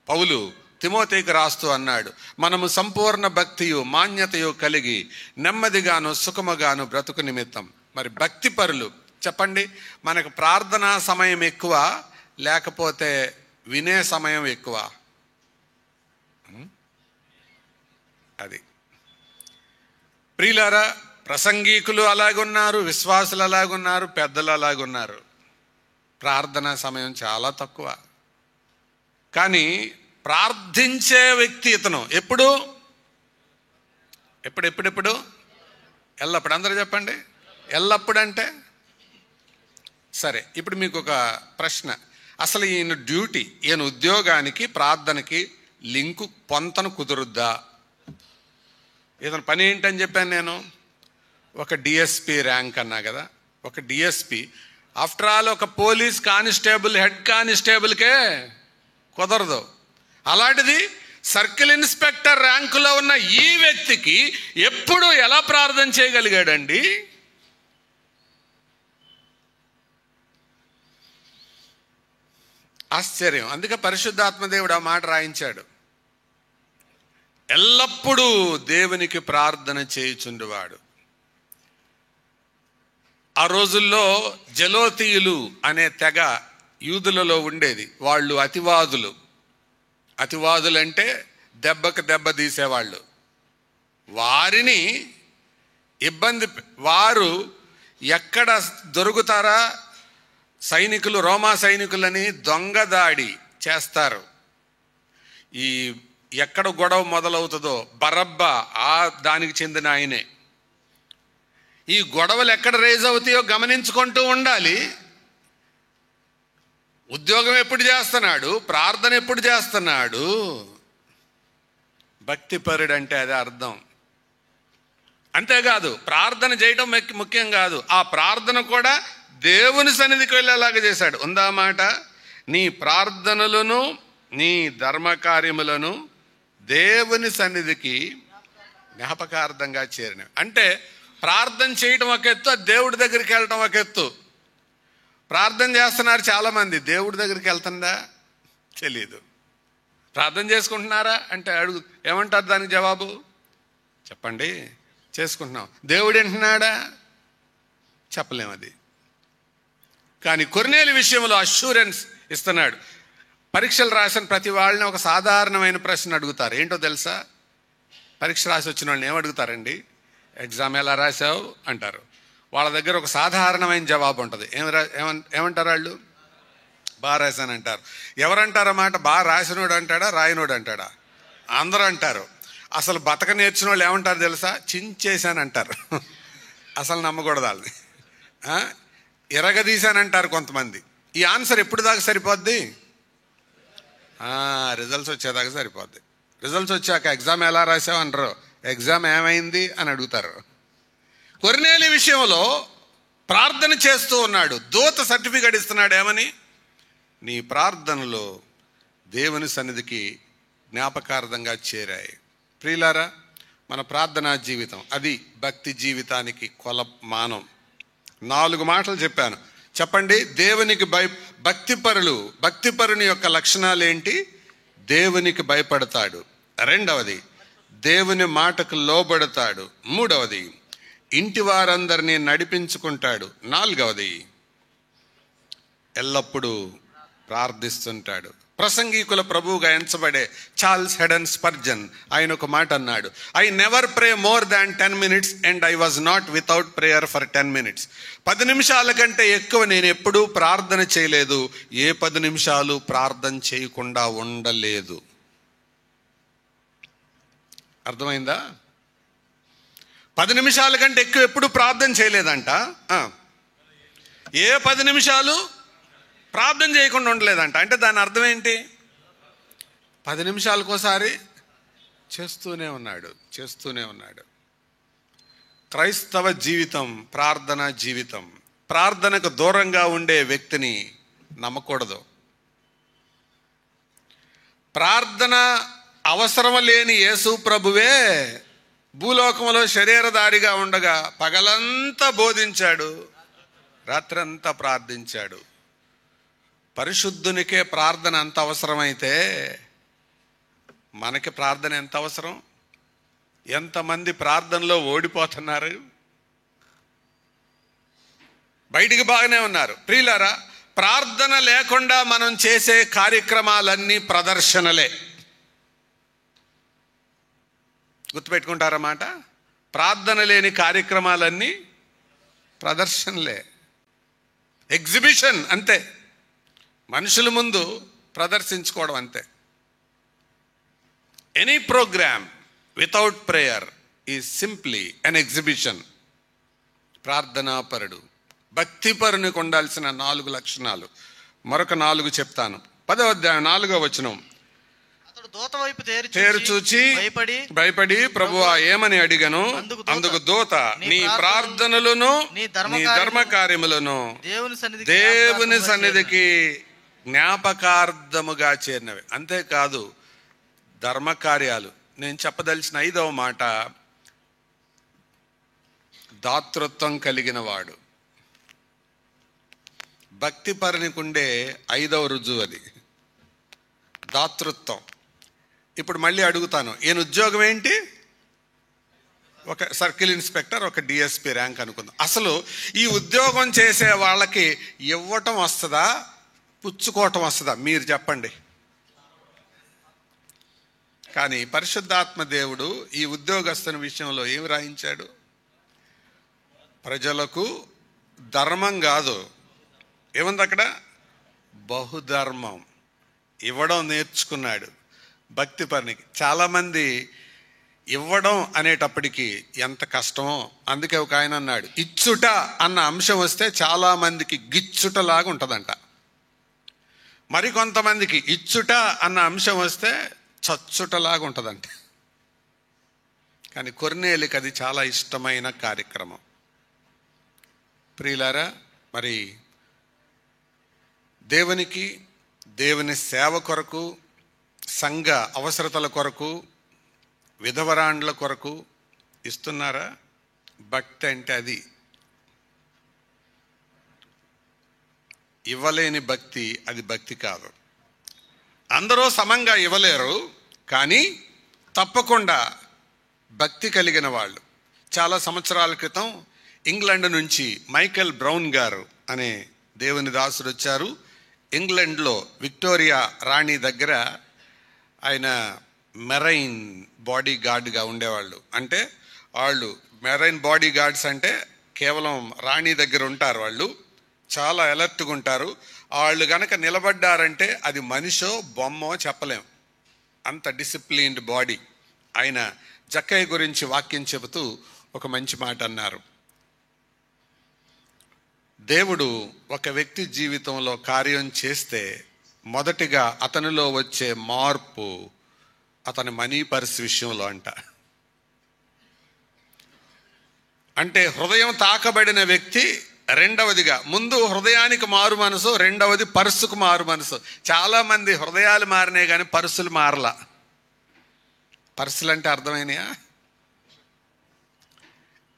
పౌలు తిమోతికి రాస్తూ అన్నాడు, మనము సంపూర్ణ భక్తియు మాన్యతయు కలిగి నెమ్మదిగాను సుఖముగాను బ్రతుకు నిమిత్తం. మరి భక్తి పరులు చెప్పండి, మనకు ప్రార్థనా సమయం ఎక్కువ లేకపోతే వినే సమయం ఎక్కువ? అది ప్రియులారా, ప్రసంగికులు అలాగున్నారు, విశ్వాసులు అలాగున్నారు, పెద్దలు అలాగున్నారు. ప్రార్థనా సమయం చాలా తక్కువ. కానీ ప్రార్థించే వ్యక్తి ఇతను ఎప్పుడు ఎల్లప్పుడు. అందరూ చెప్పండి, ఎల్లప్పుడు అంటే సరే. ఇప్పుడు మీకు ఒక ప్రశ్న, అసలు ఈయన డ్యూటీ, ఈయన ఉద్యోగానికి ప్రార్థనకి లింకు పొంతను కుదురుద్దా? ఇతని పని ఏంటని చెప్పాను నేను, ఒక డిఎస్పి ర్యాంక్ అన్నా కదా, ఒక డిఎస్పి. ఆఫ్టర్ ఆల్ ఒక పోలీస్ కానిస్టేబుల్, హెడ్ కానిస్టేబుల్కే కుదరదు. అలాంటిది సర్కిల్ ఇన్స్పెక్టర్ ర్యాంకులో ఉన్న ఈ వ్యక్తికి ఎప్పుడు ఎలా ప్రార్థన చేయగలిగాడండి? ఆశ్చర్యం. అందుకే పరిశుద్ధాత్మదేవుడు ఆ మాట రాయించాడు, ఎల్లప్పుడూ దేవునికి ప్రార్థన చేయుచుండువాడు. ఆ రోజుల్లో జలోతీయులు అనే తెగ యూదులలో ఉండేది. వాళ్ళు అతివాదులు. అతివాదులంటే దెబ్బకు దెబ్బ తీసేవాళ్ళు. వారిని వారు ఎక్కడ దొరుకుతారా, సైనికులు, రోమా సైనికులని దొంగదాడి చేస్తారు. ఈ ఎక్కడ గొడవ మొదలవుతుందో బరబ్బా దానికి చెందిన ఆయనే. ఈ గొడవలు ఎక్కడ రేజ్ అవుతాయో గమనించుకుంటూ ఉండాలి. ఉద్యోగం ఎప్పుడు చేస్తున్నాడు, ప్రార్థన ఎప్పుడు చేస్తున్నాడు, భక్తిపరుడు అంటే అదే అర్థం. అంతేకాదు ప్రార్థన చేయటం ముఖ్యం కాదు, ఆ ప్రార్థన కూడా దేవుని సన్నిధికి వెళ్ళేలాగా చేశాడు. ఉందా మాట, నీ ప్రార్థనలను నీ ధర్మకార్యములను దేవుని సన్నిధికి జ్ఞాపకార్థంగా చేరినవి. అంటే ప్రార్థన చేయటం ఒక ఎత్తు, దేవుడి దగ్గరికి వెళ్ళటం ఒక ఎత్తు. ప్రార్థన చేస్తున్నారు చాలామంది, దేవుడి దగ్గరికి వెళ్తుందా తెలీదు. ప్రార్థన చేసుకుంటున్నారా అంటే అడుగు, ఏమంటారు దానికి జవాబు? చెప్పండి, చేసుకుంటున్నాం. దేవుడు వింటున్నాడా? చెప్పలేము అది. కానీ కొర్నేలి విషయంలో అష్యూరెన్స్ ఇస్తున్నాడు. పరీక్షలు రాసిన ప్రతి వాళ్ళని ఒక సాధారణమైన ప్రశ్న అడుగుతారు. ఏంటో తెలుసా? పరీక్ష రాసి వచ్చిన వాళ్ళని ఏమడుగుతారండి? ఎగ్జామ్ ఎలా రాసావు అంటారు. వాళ్ళ దగ్గర ఒక సాధారణమైన జవాబు ఉంటుంది. ఏమంటారు వాళ్ళు? బాగా రాశాను అంటారు. ఎవరంటారన్నమాట? బాగా రాసినోడు అంటాడా, రాయనోడు అంటాడా? అందరూ అంటారు. అసలు బతక నేర్చిన వాళ్ళు ఏమంటారు తెలుసా? చించేశాను అంటారు. అసలు నమ్మకూడదు వాళ్ళని. ఎరగదీశానంటారు కొంతమంది. ఈ ఆన్సర్ ఎప్పుడు దాకా సరిపోద్ది? రిజల్ట్స్ వచ్చేదాకా సరిపోద్ది. రిజల్ట్స్ వచ్చాక ఎగ్జామ్ ఎలా రాసావు అంటారు, ఎగ్జామ్ ఏమైంది అని అడుగుతారు. కొర్నేలి విషయంలో ప్రార్థన చేస్తూ ఉన్నాడు, దూత సర్టిఫికేట్ ఇస్తున్నాడు. ఏమని? నీ ప్రార్థనలో దేవుని సన్నిధికి జ్ఞాపకార్థంగా చేరాయి. ప్రియులారా, మన ప్రార్థనా జీవితం అది భక్తి జీవితానికి కొలమానం. 4 మాటలు చెప్పాను. చెప్పండి, దేవునికి భక్తిపరుని యొక్క లక్షణాలు ఏంటి? దేవునికి భయపడతాడు. 2వది, దేవుని మాటకు లోబడతాడు. 3వది, ఇంటి వారందరినీ నడిపించుకుంటాడు. 4వది, ఎల్లప్పుడూ ప్రార్థిస్తుంటాడు. ప్రసంగికుల ప్రభువుగా ఎంచబడే చార్ల్స్ హెడన్ స్పర్జన్ ఆయన ఒక మాట అన్నాడు, I never pray more than 10 minutes and I was not without prayer for 10 minutes. 10 నిమిషాల కంటే ఎక్కువ నేను ఎప్పుడూ ప్రార్థన చేయలేదు, ఏ 10 నిమిషాలు ప్రార్థన చేయకుండా ఉండలేదు. అర్థమైందా? 10 నిమిషాల కంటే ఎక్కువ ఎప్పుడు ప్రార్థన చేయలేదంట. ఏ 10 నిమిషాలు ప్రార్థన చేయకుండా ఉండలేదంట. అంటే దాని అర్థం ఏంటి? 10 నిమిషాలకోసారి చేస్తూనే ఉన్నాడు. క్రైస్తవ జీవితం ప్రార్థన జీవితం. ప్రార్థనకు దూరంగా ఉండే వ్యక్తిని నమ్మకూడదు. ప్రార్థన అవసరం లేని యేసు ప్రభువే భూలోకంలో శరీరధారిగా ఉండగా పగలంతా బోధించాడు, రాత్రంతా ప్రార్థించాడు. పరిశుద్ధునికే ప్రార్థన అంత అవసరమైతే మనకి ప్రార్థన ఎంత అవసరం? ఎంతమంది ప్రార్థనలో ఓడిపోతున్నారు, బయటికి బాగానే ఉన్నారు. ప్రియులారా, ప్రార్థన లేకుండా మనం చేసే కార్యక్రమాలన్నీ ప్రదర్శనలే. గుర్తుపెట్టుకుంటారన్నమాట. ప్రార్థన లేని కార్యక్రమాలన్నీ ప్రదర్శనలే, ఎగ్జిబిషన్ అంతే. మనుషుల ముందు ప్రదర్శించుకోవడం అంతే. Any programme without prayer is simply an exhibition. ప్రార్థనాపరుడు, భక్తిపరునికి ఉండాల్సిన 4 లక్షణాలు మరొక 4 చెప్తాను. 10వ అధ్యాయం 4వ వచనం. అతడు దూత వైపు తేరుచూచి భయపడి ప్రభువా ఏమని అడిగను? అందుకు దూత, నీ ప్రార్థనలను నీ ధర్మకార్యములను దేవుని సన్నిధికి జ్ఞాపకార్థముగా చేరినవి. అంతేకాదు ధర్మకార్యాలు. నేను చెప్పదలిచిన 5వ మాట, దాతృత్వం కలిగిన వాడు. భక్తిపరునికి ఉండే 5వ రుజువు అది, దాతృత్వం. ఇప్పుడు మళ్ళీ అడుగుతాను, ఈయన ఉద్యోగం ఏంటి? ఒక సర్కిల్ ఇన్స్పెక్టర్, ఒక డిఎస్పి ర్యాంక్ అనుకుందాం. అసలు ఈ ఉద్యోగం చేసే వాళ్ళకి ఇవ్వటం వస్తుందా, పుచ్చుకోవటం వస్తుందా? మీరు చెప్పండి. కానీ పరిశుద్ధాత్మ దేవుడు ఈ ఉద్యోగస్తుని విషయంలో ఏమి రాయించాడు? ప్రజలకు ధర్మం కాదు, ఏముంది అక్కడ? బహుధర్మం ఇవ్వడం నేర్చుకున్నాడు భక్తిపరునికి. చాలామంది ఇవ్వడం అనేటప్పటికీ ఎంత కష్టమో. అందుకే ఒక ఆయన అన్నాడు, ఇచ్చుట అన్న అంశం వస్తే చాలామందికి గిచ్చుటలాగా ఉంటుందంట. మరికొంతమందికి ఇచ్చుట అన్న అంశం వస్తే చచ్చుటలాగా ఉంటుందంట. కానీ కొర్నేలికి అది చాలా ఇష్టమైన కార్యక్రమం. ప్రియులారా, మరి దేవునికి, దేవుని సేవ కొరకు, సంఘ అవసరతల కొరకు, విధవరాండ్ల కొరకు ఇస్తున్నారా? భక్తి అంటే అది. ఇవ్వలేని భక్తి అది భక్తి కాదు. అందరూ సమంగా ఇవ్వలేరు, కానీ తప్పకుండా భక్తి కలిగిన వాళ్ళు. చాలా సంవత్సరాల క్రితం ఇంగ్లాండ్ నుంచి మైకేల్ బ్రౌన్ గారు అనే దేవుని దాసుడు వచ్చారు. ఇంగ్లాండ్లో విక్టోరియా రాణి దగ్గర ఆయన మెరైన్ బాడీ గార్డ్గా ఉండేవాళ్ళు. అంటే వాళ్ళు మెరైన్ బాడీ గార్డ్స్ అంటే కేవలం రాణి దగ్గర ఉంటారు. వాళ్ళు చాలా అలర్ట్గా ఉంటారు. వాళ్ళు గనక నిలబడ్డారంటే అది మనిషో బొమ్మో చెప్పలేం, అంత డిసిప్లిన్డ్ బాడీ. ఆయన జక్కయ్య గురించి వాక్యం చెబుతూ ఒక మంచి మాట అన్నారు. దేవుడు ఒక వ్యక్తి జీవితంలో కార్యం చేస్తే మొదటిగా అతనిలో వచ్చే మార్పు అతని మనీ పర్స్ విషయంలో అంటే హృదయం తాకబడిన వ్యక్తి రెండవదిగా, ముందు హృదయానికి మారు మనసు, రెండవది పర్సుకు మారు మనసు. చాలామంది హృదయాలు మారినాయి కానీ పర్సులు మారలా. పర్సులు అంటే అర్థమైనయా?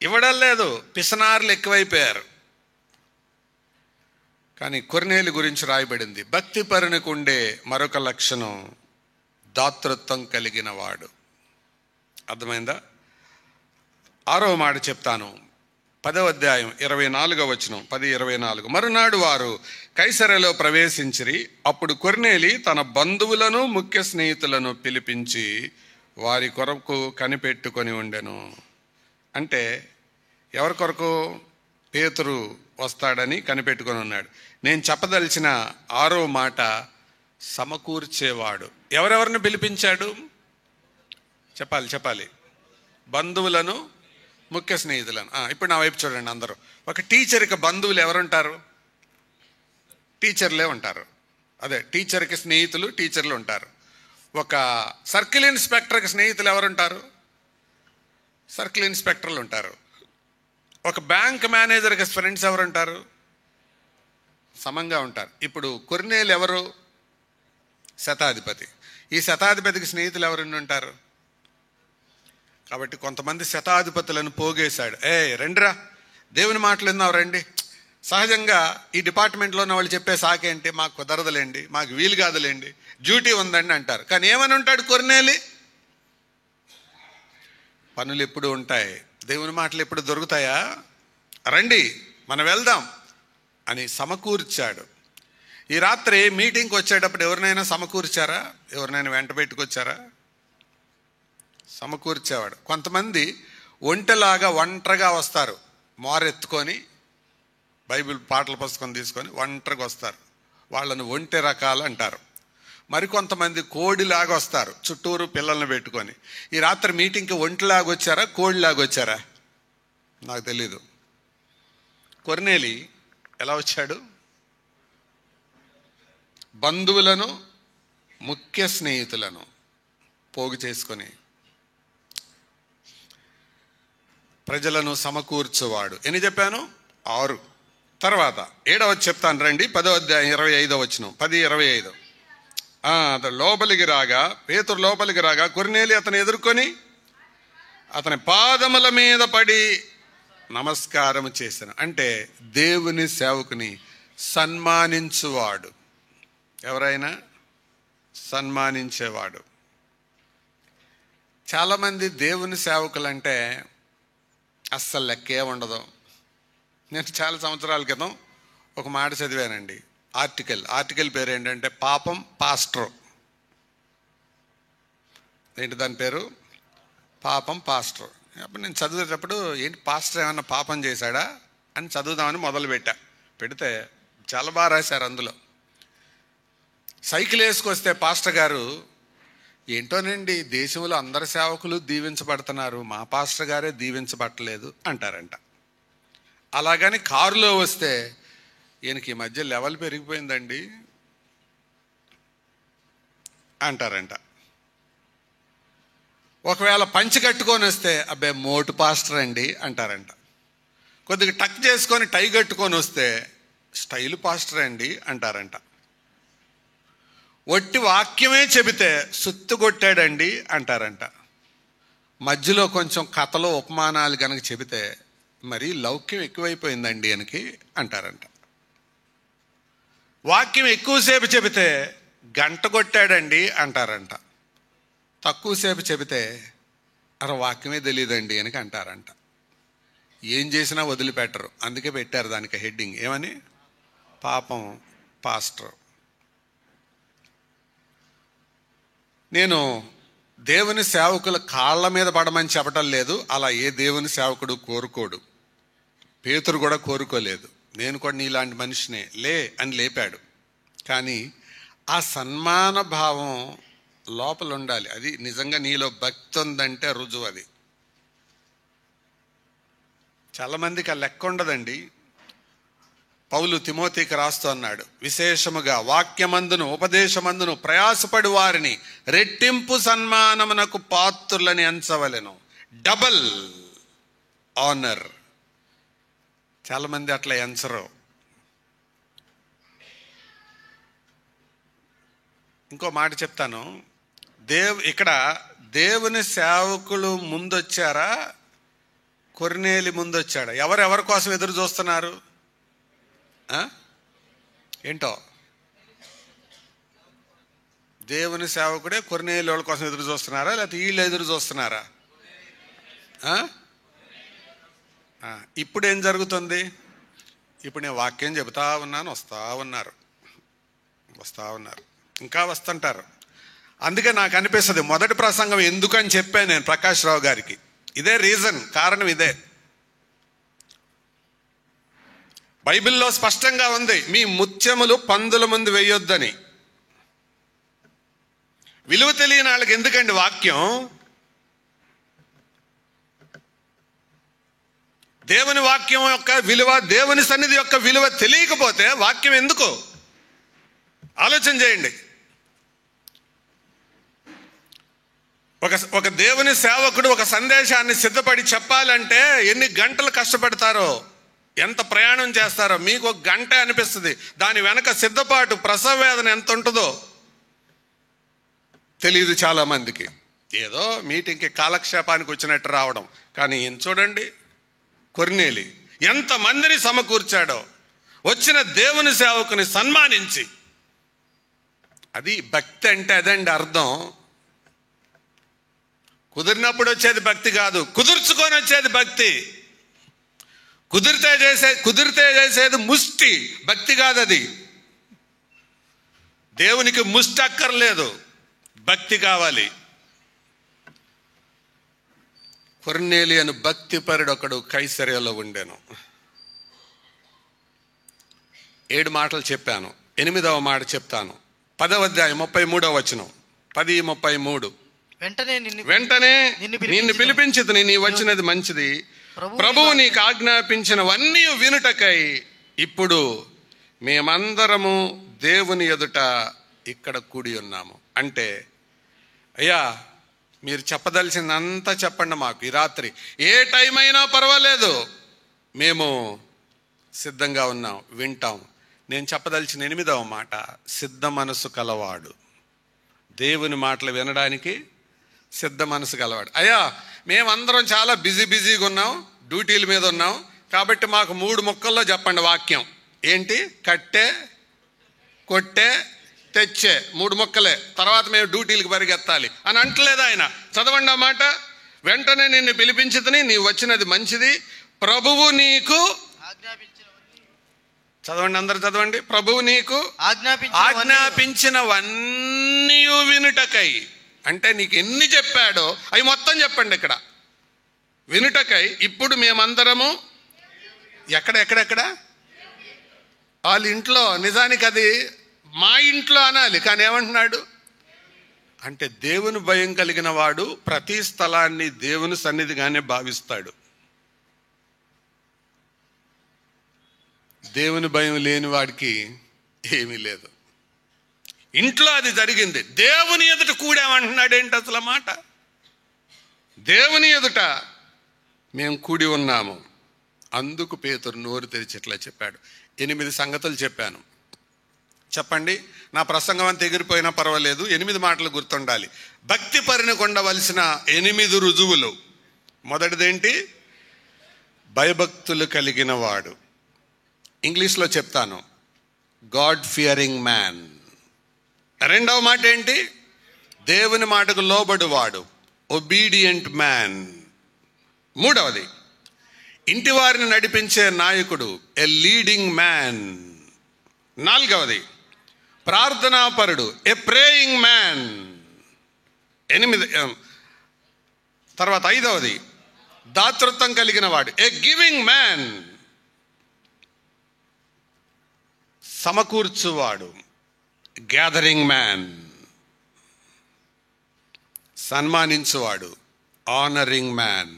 ఇవ్వడం లేదు, పిసనార్లు ఎక్కువైపోయారు. కానీ కొర్నేలి గురించి రాయబడింది, భక్తిపరునికి ఉండే మరొక లక్షణం దాతృత్వం కలిగిన వాడు. అర్థమైందా? 6వ మాట చెప్తాను, 10వ అధ్యాయం 24వ వచనం, 10:24. మరునాడు వారు కైసరలో ప్రవేశించిరి. అప్పుడు కొర్నేలి తన బంధువులను ముఖ్య స్నేహితులను పిలిపించి వారి కొరకు కనిపెట్టుకొని ఉండెను. అంటే ఎవరి కొరకు? పేతురు వస్తాడని కనిపెట్టుకొని ఉన్నాడు. నేను చెప్పదలిచిన 6వ మాట సమకూర్చేవాడు. ఎవరెవరిని పిలిపించాడు? చెప్పాలి. బంధువులను, ముఖ్య స్నేహితులను. ఇప్పుడు నా వైపు చూడండి అందరూ. ఒక టీచర్కి బంధువులు ఎవరుంటారు? టీచర్లే ఉంటారు. అదే, టీచర్కి స్నేహితులు టీచర్లు ఉంటారు. ఒక సర్కిల్ ఇన్స్పెక్టర్కి స్నేహితులు ఎవరుంటారు? సర్కిల్ ఇన్స్పెక్టర్లు ఉంటారు. ఒక బ్యాంక్ మేనేజర్కి ఫ్రెండ్స్ ఎవరుంటారు? సమంగా ఉంటారు. ఇప్పుడు కొర్నేలు ఎవరు? శతాధిపతి. ఈ శతాధిపతికి స్నేహితులు ఎవరైనా ఉంటారు? కాబట్టి కొంతమంది శతాధిపతులను పోగేశాడు. రండిరా, దేవుని మాటలు విన్నావు రండి. సహజంగా ఈ డిపార్ట్మెంట్లో ఉన్న వాళ్ళు చెప్పే సాకేంటి, మాకు కుదరదులేండి, మాకు వీలు కాదులేండి, డ్యూటీ ఉందండి అంటారు. కానీ ఏమని ఉంటాడు కొర్నేలి? పనులు ఎప్పుడు ఉంటాయి, దేవుని మాటలు ఎప్పుడు దొరుకుతాయా? రండి మనం వెళ్దాం అని సమకూర్చాడు. ఈ రాత్రి మీటింగ్కి వచ్చేటప్పుడు ఎవరినైనా సమకూర్చారా? ఎవరినైనా వెంట పెట్టుకొచ్చారా? సమకూర్చేవాడు. కొంతమంది ఒంటెలాగా ఒంటరిగా వస్తారు, మోరెత్తుకొని బైబిల్ పాటల పుస్తకం తీసుకొని ఒంటరిగా వస్తారు. వాళ్ళని ఒంటె రకాలు అంటారు. మరికొంతమంది కోడిలాగా వస్తారు, చుట్టూరు పిల్లల్ని పెట్టుకొని. ఈ రాత్రి మీటింగ్కి ఒంటిలాగా వచ్చారా, కోడిలాగా వచ్చారా? నాకు తెలీదు. కొర్నేలి ఎలా వచ్చాడు? బంధువులను, ముఖ్య స్నేహితులను పోగు చేసుకొని ప్రజలను సమకూర్చువాడు. ఎన్ని చెప్పాను? 6. తర్వాత 7వ చెప్తాను రండి. 10వ అధ్యాయం 25వ వచనం, 10:25. అతను లోపలికి రాగా, పేతురు లోపలికి రాగా కొర్నేలి అతను ఎదుర్కొని అతని పాదముల మీద పడి నమస్కారం చేసిన. అంటే దేవుని సేవకుని సన్మానించువాడు. ఎవరైనా సన్మానించేవాడు. చాలామంది దేవుని సేవకులంటే అస్సలు లెక్కే ఉండదు. నేను చాలా సంవత్సరాల క్రితం ఒక మాట చదివానండి. ఆర్టికల్ పేరు ఏంటంటే పాపం పాస్టర్. ఏంటి దాని పేరు? పాపం పాస్టర్. అప్పుడు నేను చదివేటప్పుడు ఏంటి పాస్టర్ ఏమన్నా పాపం చేశాడా అని చదువుదామని మొదలుపెట్టా. పెడితే చాలా బాగా రాశారు అందులో. సైకిల్ వేసుకొస్తే పాస్టర్ గారు, ఏంటోనండి దేశంలో అందరి సేవకులు దీవించబడుతున్నారు, మా పాస్టర్ గారే దీవించబట్టలేదు అంటారంట. అలాగని కారులో వస్తే ఈయనకి ఈ మధ్య లెవెల్ పెరిగిపోయిందండి అంటారంట. ఒకవేళ పంచి కట్టుకొని వస్తే అబ్బాయి మోటు పాస్టర్ అండి అంటారంట. కొద్దిగా టక్ చేసుకొని టై కట్టుకొని వస్తే స్టైల్ పాస్టర్ అండి అంటారంట. ఒట్టి వాక్యమే చెబితే సుత్తు కొట్టాడండి అంటారంట. మధ్యలో కొంచెం కథలో ఉపమానాలు కనుక చెబితే మరి లౌక్యం ఎక్కువైపోయిందండి అనకి అంటారంట. వాక్యం ఎక్కువసేపు చెబితే గంట కొట్టాడండి అంటారంట. తక్కువసేపు చెబితే అరే వాక్యమే తెలియదండి అని అంటారంట. ఏం చేసినా వదిలిపెట్టరు. అందుకే పెట్టారు దానికి హెడ్డింగ్ ఏమని, పాపం పాస్టర్. నేను దేవుని సేవకుల కాళ్ళ మీద పడమని చెప్పటం లేదు. అలా ఏ దేవుని సేవకుడు కోరుకోడు. పేతురు కూడా కోరుకోలేదు. నేను కూడా నీలాంటి మనిషినే లే అని లేపాడు. కానీ ఆ సన్మాన భావం లోపల ఉండాలి. అది నిజంగా నీలో భక్తి ఉందంటే రుజువు. అది చాలామందికి ఆ లెక్క ఉండదండి. పౌలు తిమోతికి రాస్తూ అన్నాడు, విశేషముగా వాక్యమందును ఉపదేశమందును ప్రయాసపడి వారిని రెట్టింపు సన్మానమునకు పాత్రులని ఎంచవలెను. Double honour. చాలామంది అట్లా ఎంచరు. ఇంకో మాట చెప్తాను. ఇక్కడ దేవుని సేవకులు ముందొచ్చారా, కొర్నేలి ముందొచ్చాడా? ఎవరెవరి కోసం ఎదురు చూస్తున్నారు ఏంటో? దేవుని సేవకుడే కొర్నేలి వాళ్ళ కోసం ఎదురు చూస్తున్నారా, లేకపోతే వీళ్ళు ఎదురు చూస్తున్నారా? ఇప్పుడు ఏం జరుగుతుంది? ఇప్పుడు నేను వాక్యం చెబుతా ఉన్నాను, వస్తూ ఉన్నారు, ఇంకా వస్తుంటారు. అందుకే నాకు అనిపిస్తుంది మొదటి ప్రసంగం ఎందుకని చెప్పాను నేను ప్రకాష్ రావు గారికి. ఇదే రీజన్, కారణం ఇదే. బైబిల్లో స్పష్టంగా ఉంది, మీ ముత్యములు పందుల ముందు వేయొద్దని. విలువ తెలియని వాళ్ళకి ఎందుకండి వాక్యం? దేవుని వాక్యం యొక్క విలువ, దేవుని సన్నిధి యొక్క విలువ తెలియకపోతే వాక్యం ఎందుకు? ఆలోచన చేయండి. ఒక దేవుని సేవకుడు ఒక సందేశాన్ని సిద్ధపడి చెప్పాలంటే ఎన్ని గంటలు కష్టపడతారో, ఎంత ప్రయాణం చేస్తారో. మీకు ఒక గంట అనిపిస్తుంది, దాని వెనక సిద్ధపాటు, ప్రసవ వేదన ఎంత ఉంటుందో తెలియదు చాలామందికి. ఏదో మీటింగ్కి కాలక్షేపానికి వచ్చినట్టు రావడం. కానీ ఈయన చూడండి, కొర్నేలి ఎంతమందిని సమకూర్చాడో, వచ్చిన దేవుని సేవకుని సన్మానించి. అది భక్తి అంటే అదండి అర్థం. కుదిరినప్పుడు వచ్చేది భక్తి కాదు, కుదుర్చుకొని వచ్చేది భక్తి. కుదిరితే చేసేది ముష్టి, భక్తి కాదు అది. దేవునికి ముష్టి అక్కర్లేదు, భక్తి కావాలి. కొర్నేలి అని భక్తి పరుడు ఒకడు కైసరియలో ఉండెను. 7 మాటలు చెప్పాను, 8వ మాట చెప్తాను. 10వ అధ్యాయం 33వ వచనం, 10:33. వెంటనే నిన్ను పిలిపించితిని, నీ వచ్చినది మంచిది. ప్రభువు నీకు ఆజ్ఞాపించినవన్నీ వినుటకై ఇప్పుడు మేమందరము దేవుని ఎదుట ఇక్కడ కూడి ఉన్నాము. అంటే అయ్యా మీరు చెప్పదలిసిందంతా చెప్పండి మాకు ఈ రాత్రి, ఏ టైం అయినా పర్వాలేదు, మేము సిద్ధంగా ఉన్నాం, వింటాం. నేను చెప్పదలిచిన 8వ మాట, సిద్ధ మనసు కలవాడు. దేవుని మాటలు వినడానికి సిద్ధ మనసు కలవాడు. అయ్యా మేమందరం చాలా బిజీగా ఉన్నాం, డ్యూటీల మీద ఉన్నాం, కాబట్టి మాకు 3 ముక్కల్లో చెప్పండి వాక్యం. ఏంటి? కట్టే, కొట్టే, తెచ్చే, 3 ముక్కలే. తర్వాత మేము డ్యూటీలకు పరిగెత్తాలి అని అంటలేదు ఆయన. చదవండి ఆ మాట. వెంటనే నిన్ను పిలిపించితిని, నీవు వచ్చినది మంచిది. ప్రభువు నీకు చదవండి, అందరు చదవండి. ప్రభువు నీకు ఆజ్ఞాపించినవన్నీ వినుటకై. అంటే నీకు ఎన్ని చెప్పాడో అవి మొత్తం చెప్పండి ఇక్కడ. వినుటకై ఇప్పుడు మేమందరము ఎక్కడ వాళ్ళ ఇంట్లో. నిజానికి అది మా ఇంట్లో అనాలి, కానీ ఏమంటున్నాడు అంటే దేవుని భయం కలిగిన వాడు ప్రతి స్థలాన్ని దేవుని సన్నిధిగానే భావిస్తాడు. దేవుని భయం లేని వాడికి ఏమీ లేదు. ఇంట్లో అది జరిగింది, దేవుని ఎదుట కూడామంటున్నాడు. ఏంటి అసలు మాట? దేవుని ఎదుట మేము కూడి ఉన్నాము. అందుకు పేతురు నోరు తెరిచి ఇట్లా చెప్పాడు. 8 సంగతులు చెప్పాను. చెప్పండి, నా ప్రసంగం అంతా ఎగిరిపోయినా పర్వాలేదు, 8 మాటలు గుర్తుండాలి. భక్తి పరిణకు ఉండవలసిన 8 రుజువులు. మొదటిదేంటి? భయభక్తులు కలిగిన వాడు. ఇంగ్లీష్లో చెప్తాను, గాడ్ ఫియరింగ్ మ్యాన్. రెండవ మాట ఏంటి? దేవుని మాటకు లోబడువాడు, ఒబీడియంట్ మ్యాన్. మూడవది, ఇంటి వారిని నడిపించే నాయకుడు, ఎ లీడింగ్ మ్యాన్. నాలుగవది, ప్రార్థనాపరుడు, ఎ ప్రేయింగ్ మ్యాన్. 8. తర్వాత 5వది, దాతృత్వం కలిగిన వాడు, ఎ గివింగ్ మ్యాన్. సమకూర్చువాడు, గ్యాదరింగ్ మ్యాన్. సన్మానించువాడు, ఆనరింగ్ మ్యాన్.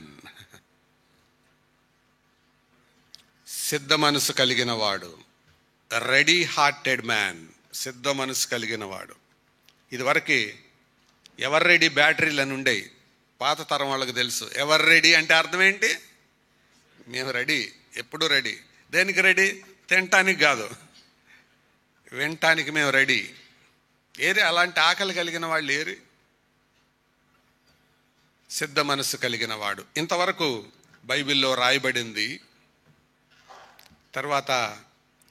సిద్ధ మనసు కలిగిన వాడు, రెడీ హార్టెడ్ మ్యాన్. సిద్ధ మనసు కలిగిన వాడు. ఇదివరకు ఎవరు రెడీ బ్యాటరీలు అని ఉండేవి. పాత తరం వాళ్ళకి తెలుసు. ఎవరు రెడీ అంటే అర్థం ఏంటి? మేము రెడీ, ఎప్పుడు రెడీ. దేనికి రెడీ? తినటానికి కాదు, వినటానికి మేము రెడీ. ఏరి అలాంటి ఆకలి కలిగిన వాళ్ళు ఏరి? సిద్ధ మనసు కలిగిన వాడు. ఇంతవరకు బైబిల్లో రాయబడింది. తర్వాత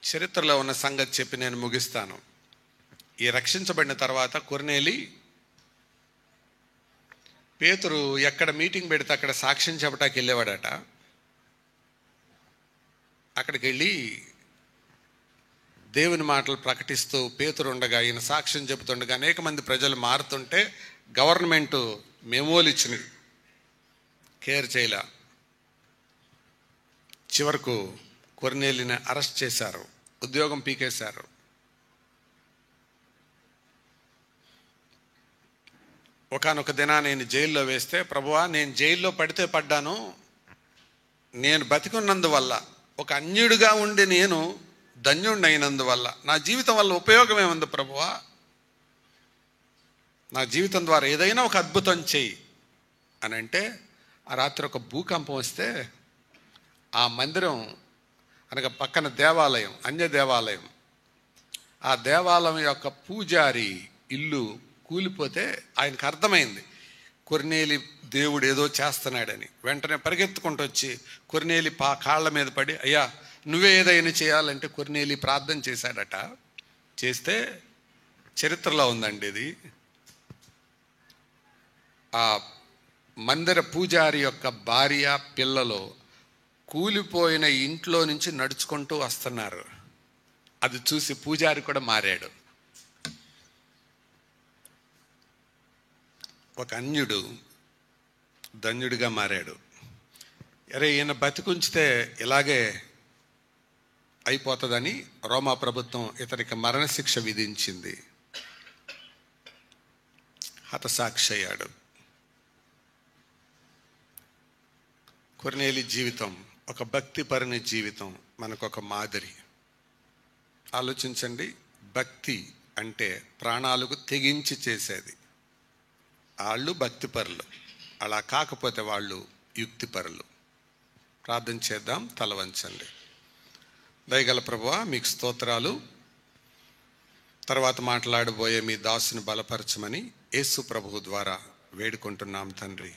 చరిత్రలో ఉన్న సంగతి చెప్పి నేను ముగిస్తాను. ఈ రక్షించబడిన తర్వాత కొర్నేలి పేతురు ఎక్కడ మీటింగ్ పెడితే అక్కడ సాక్ష్యం చెప్పటానికి వెళ్ళేవాడట. అక్కడికి వెళ్ళి దేవుని మాటలు ప్రకటిస్తూ పేతురు ఉండగా, ఈయన సాక్ష్యం చెబుతుండగా అనేక మంది ప్రజలు మారుతుంటే గవర్నమెంట్ మెమోలు ఇచ్చినది, కేర్ చేయలే. చివరకు కొర్నేలిని అరెస్ట్ చేశారు, ఉద్యోగం పీకేశారు. ఒకానొక దినా నేను జైల్లో వేస్తే, ప్రభువా నేను జైల్లో పడితే పడ్డాను, నేను బతికున్నందువల్ల, ఒక అన్యుడిగా ఉండి నేను ధన్యుడిని అయినందువల్ల నా జీవితం వల్ల ఉపయోగం ఏముంది ప్రభువా? నా జీవితం ద్వారా ఏదైనా ఒక అద్భుతం చెయ్యి అని అంటే, ఆ రాత్రి ఒక భూకంపం వస్తే ఆ మందిరం అనగా పక్కన దేవాలయం, అన్య దేవాలయం, ఆ దేవాలయం యొక్క పూజారి ఇల్లు కూలిపోతే ఆయనకు అర్థమైంది కొర్నేలి దేవుడు ఏదో చేస్తున్నాడని. వెంటనే పరిగెత్తుకుంటూ వచ్చి కొర్నేలి కాళ్ళ మీద పడి, అయ్యా నువ్వే ఏదైనా చేయాలంటే కొర్నేలి ప్రార్థన చేశాడట. చేస్తే చరిత్రలో ఉందండి ఇది. ఆ మందిర పూజారి యొక్క భార్య పిల్లలు కూలిపోయిన ఇంట్లో నుంచి నడుచుకుంటూ వస్తున్నారు. అది చూసి పూజారి కూడా మారాడు. ఒక అన్యుడు ధన్యుడిగా మారాడు. అరే ఈయన బతికుంచితే ఇలాగే అయిపోతుందని రోమా ప్రభుత్వం ఇతనికి మరణశిక్ష విధించింది. హతసాక్షి అయ్యాడు. కొర్నేలి జీవితం ఒక భక్తిపరుని జీవితం, మనకొక మాదిరి. ఆలోచించండి, భక్తి అంటే ప్రాణాలకు తెగించి చేసేది. వాళ్ళు భక్తిపరులు, అలా కాకపోతే వాళ్ళు యుక్తిపరులు. ప్రార్థన చేద్దాం, తల వంచండి. దయగల ప్రభువా మీకు స్తోత్రాలు. తర్వాత మాట్లాడబోయే మీ దాసుని బలపరచమని యేసు ప్రభువు ద్వారా వేడుకుంటున్నాం తండ్రి.